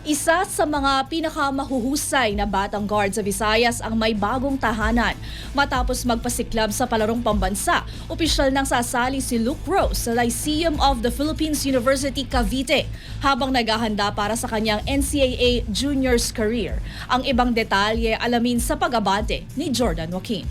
Isa sa mga pinakamahuhusay na batang guard sa Visayas ang may bagong tahanan. Matapos magpasiklab sa palarong pambansa, opisyal nang sasali si Luke Rose sa Lyceum of the Philippines University, Cavite habang naghahanda para sa kanyang NCAA Juniors career. Ang ibang detalye alamin sa pag-abante ni Jordan Joaquin.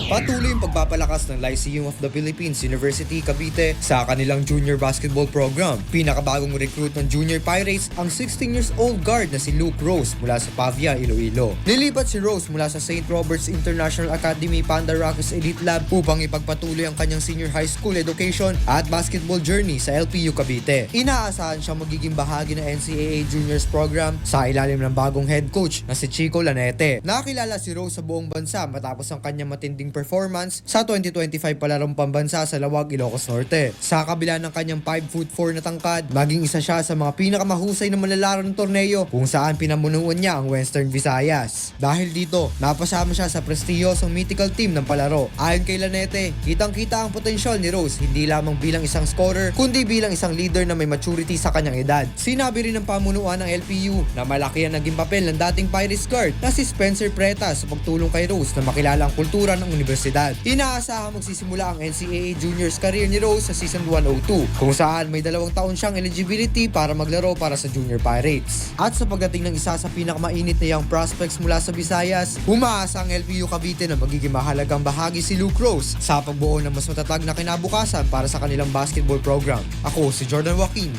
Patuloy ang pagpapalakas ng Lyceum of the Philippines University, Cavite sa kanilang junior basketball program. Pinakabagong recruit ng Junior Pirates ang 16 years old guard na si Luke Rose mula sa Pavia, Iloilo. Nilipat si Rose mula sa St. Robert's International Academy Panda Rockies Elite Lab upang ipagpatuloy ang kanyang senior high school education at basketball journey sa LPU Cavite. Inaasahan siyang magiging bahagi ng NCAA Juniors program sa ilalim ng bagong head coach na si Chico Lanete. Nakilala si Rose sa buong bansa matapos ang kanyang matinding performance sa 2025 palarong pambansa sa Lawag, Ilocos Norte. Sa kabila ng kanyang 5'4" na tangkad, maging isa siya sa mga pinakamahusay na manlalaro ng torneo kung saan pinamunuan niya ang Western Visayas. Dahil dito, napasama siya sa prestiyosong mythical team ng palaro. Ayon kay Lanete, kitang-kita ang potensyal ni Rose hindi lamang bilang isang scorer, kundi bilang isang leader na may maturity sa kanyang edad. Sinabi rin ng pamunuan ng LPU na malaki ang naging papel ng dating Pirates guard na si Spencer Preta sa pagtulong kay Rose na makilala ang kultura ng universidad. Inaasahang magsisimula ang NCAA Juniors career ni Rose sa Season 102, kung saan may 2 taon siyang eligibility para maglaro para sa Junior Pirates. At sa pagdating ng isa sa pinakamainit na young prospects mula sa Visayas, umaasa ang LPU Cavite na magiging mahalagang bahagi si Luke Rose sa pagbuo ng mas matatag na kinabukasan para sa kanilang basketball program. Ako si Jordan Joaquin,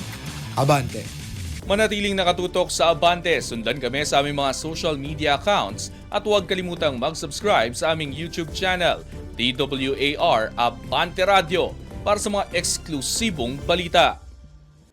Abante. Manatiling nakatutok sa Abante, sundan kami sa aming mga social media accounts at huwag kalimutang mag-subscribe sa aming YouTube channel, DWAR Abante Radio, para sa mga eksklusibong balita.